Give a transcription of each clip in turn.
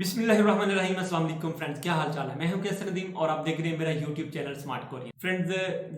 बिस्मिल्लाहिर्रहमानिर्रहीम। अस्सलाम वालेकुम फ्रेंड्स, क्या हाल चाल है। मैं हूं कैसर नदीम और आप देख रहे हैं मेरा YouTube channel smart Korean. Friends,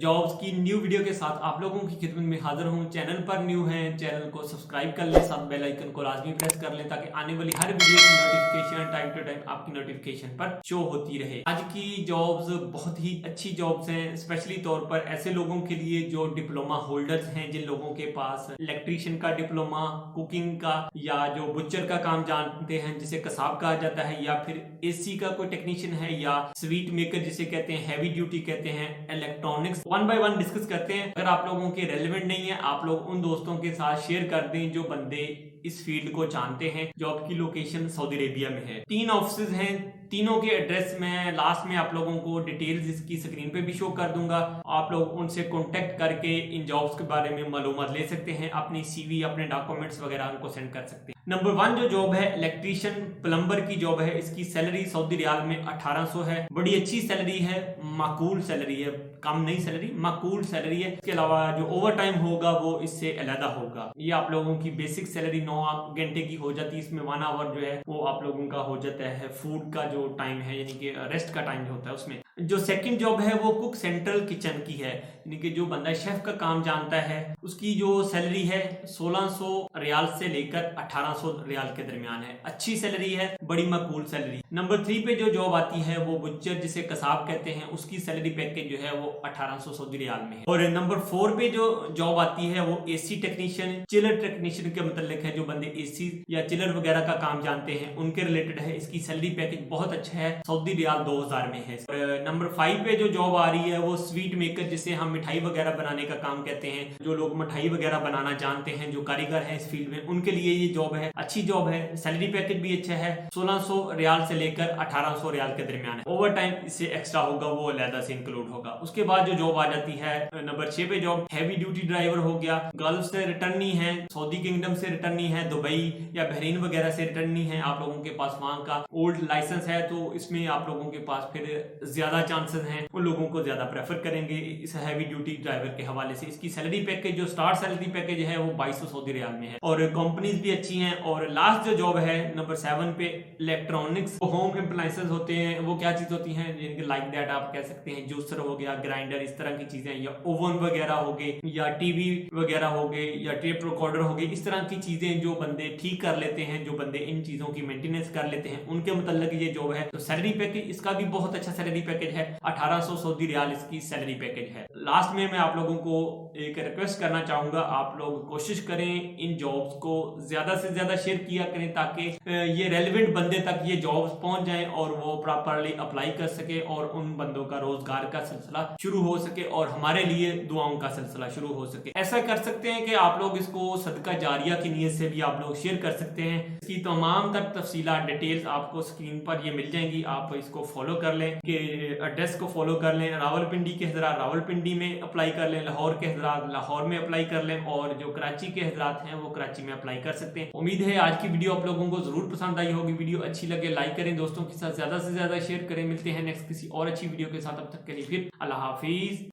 jobs की न्यू वीडियो के साथ आप लोगों की खिदमत में हाजिर हूं। चैनल पर न्यू हैं, चैनल को सब्सक्राइब कर लें, साथ बेल आइकन को लाजमी प्रेस कर लें ताकि आने वाली हर वीडियो की नोटिफिकेशन टाइम टू टाइम आपकी नोटिफिकेशन पर शो होती रहे। आज की जॉब्स बहुत ही अच्छी जॉब्स हैं, स्पेशली तौर पर ऐसे लोगों के लिए जो डिप्लोमा होल्डर्स हैं, जिन लोगों के पास इलेक्ट्रीशियन का डिप्लोमा, कुकिंग का या जो बुचर का काम जानते हैं जिसे कसाब कहा जाता है, या फिर एसी का कोई टेक्नीशियन है, या स्वीट मेकर जिसे कहते हैं, हैवी ड्यूटी कहते हैं, electronics, one by one discuss करते हैं। अगर आप लोगों के रेलेवेंट नहीं है, आप लोग उन दोस्तों के साथ शेयर कर दें जो बंदे इस फील्ड को जानते हैं। जॉब की लोकेशन सऊदी अरेबिया में है। 3 ऑफिस हैं, तीनों के एड्रेस मैं लास्ट में आप लोगों को डिटेल्स इसकी स्क्रीन पे भी शो कर दूंगा। आप लोग उनसे कांटेक्ट करके इन जॉब्स के बारे में मालूमात ले सकते हैं, अपनी सीवी, अपने डॉक्यूमेंट्स वगैरह उनको सेंड कर सकते हैं। नंबर 1 जो जॉब है इलेक्ट्रीशियन प्लम्बर की जॉब है। इसकी सैलरी सऊदी रियाल में 1800 है। बड़ी अच्छी सैलरी है, माकूल सैलरी है, कम नहीं सैलरी, माकूल सैलरी है। इसके अलावा जो ओवर टाइम होगा वो इससे अलग होगा। ये आप लोगों की बेसिक सैलरी 9 घंटे की हो जाती है। इसमें 1 आवर जो है वो आप लोगों का हो जाता है फूड का जो टाइम है, यानी कि रेस्ट का टाइम जो होता है उसमें। जो सेकंड जॉब है वो कुक सेंट्रल किचन की है, यानी कि जो बंदा शेफ का काम जानता है उसकी जो सैलरी है 1600 रियाल से लेकर 1800 रियाल के दरमियान है। अच्छी सैलरी है, बड़ी मकबूल सैलरी। नंबर 3 पे जो जॉब आती है वो बुच्चर जिसे कसाब कहते हैं, उसकी सैलरी पैकेज जो है वो 1800 सऊदी रियाल में है। और नंबर 4 पे जो जॉब आती है वो एसी टेक्नीशियन, चिलर टेक्नीशियन के मतलब है। जो बंदे एसी या चिलर वगैरह का काम जानते हैं उनके रिलेटेड है। इसकी सैलरी पैकेज बहुत अच्छा है, सऊदी रियाल 2000 में है। नंबर 5 पे जो जॉब आ रही है वो स्वीट मेकर जिसे हम मिठाई वगैरह बनाने का काम कहते हैं। जो लोग मिठाई वगैरह बनाना जानते हैं, जो कारीगर हैं इस फील्ड में, उनके लिए ये जॉब है। अच्छी जॉब है, सैलरी पैकेज भी अच्छा है, 1600 रियाल से लेकर 1800 रियाल के दरमियान है। ओवर टाइम इससे एक्स्ट्रा होगा, वो अलग से इंक्लूड होगा। उसके बाद जो जॉब आ जाती है नंबर 6 पे जॉब हैवी ड्यूटी ड्राइवर हो गया। गल्फ से रिटर्नी है, सऊदी किंगडम से रिटर्नी है, दुबई या बहरीन वगैरह से रिटर्नी है। आप लोगों के पास वहां का ओल्ड लाइसेंस है तो इसमें आप लोगों के पास फिर ज्यादा चांसेस हैं, उन लोगों को ज्यादा प्रेफर करेंगे इस हैवी ड्यूटी ड्राइवर के हवाले से। इसकी सैलरी पैकेज जो स्टार्ट सैलरी पैकेज है वो 2200 सऊदी रियाल में है और कंपनीज भी अच्छी हैं। और लास्ट जो जॉब है नंबर 7 पे इलेक्ट्रॉनिक्स, होम एप्लायंसेस होते हैं। वो क्या चीज होती हैं, जिनके लाइक दैट आप कह सकते हैं जूसर हो गया, ग्राइंडर, इस तरह की चीजें, या ओवन वगैरह हो गए, या टीवी वगैरह हो गए, या टेप रिकॉर्डर हो गए। इस तरह की चीजें जो बंदे ठीक कर लेते हैं, जो बंदे इन चीजों की मेंटेनेंस कर लेते हैं, उनके मतलब ये जॉब है। तो सैलरी पैकेज इसका भी बहुत अच्छा सैलरी पैकेज है, 1800 सऊदी रियाल इसकी सैलरी पैकेज है। लास्ट में मैं आप लोगों को एक रिक्वेस्ट करना चाहूंगा, आप लोग कोशिश करें इन जॉब्स को ज्यादा से ज्यादा शेयर किया करें ताकि ये रेलेवेंट बंदे तक ये जॉब्स पहुंच जाएं और वो प्रॉपरली अप्लाई कर सके और उन बंदों का रोजगार का सिलसिला शुरू हो सके और हमारे लिए दुआओं का सिलसिला शुरू हो सके। ऐसा कर सकते हैं कि आप लोग इसको सदका जारिया की नीयत से भी आप लोग शेयर कर सकते हैं। इसकी तमाम तक तफसीलात डिटेल्स आपको स्क्रीन पर ये मिल जाएंगी। आप इसको फॉलो कर लें, कि एड्रेस को फॉलो कर लें। रावलपिंडी के हजरात रावलपिंडी में अप्लाई कर लें, लाहौर के हजरात लाहौर में अप्लाई कर लें, और जो कराची के हजरात हैं वो कराची में अप्लाई कर सकते हैं। उम्मीद है आज की वीडियो आप लोगों को जरूर पसंद आई होगी। वीडियो अच्छी लगे लाइक करें, दोस्तों के साथ ज्यादा से ज्यादा शेयर करें। मिलते हैं नेक्स्ट किसी और अच्छी वीडियो के साथ, अब तक के लिए फिर अल्लाह हाफिज।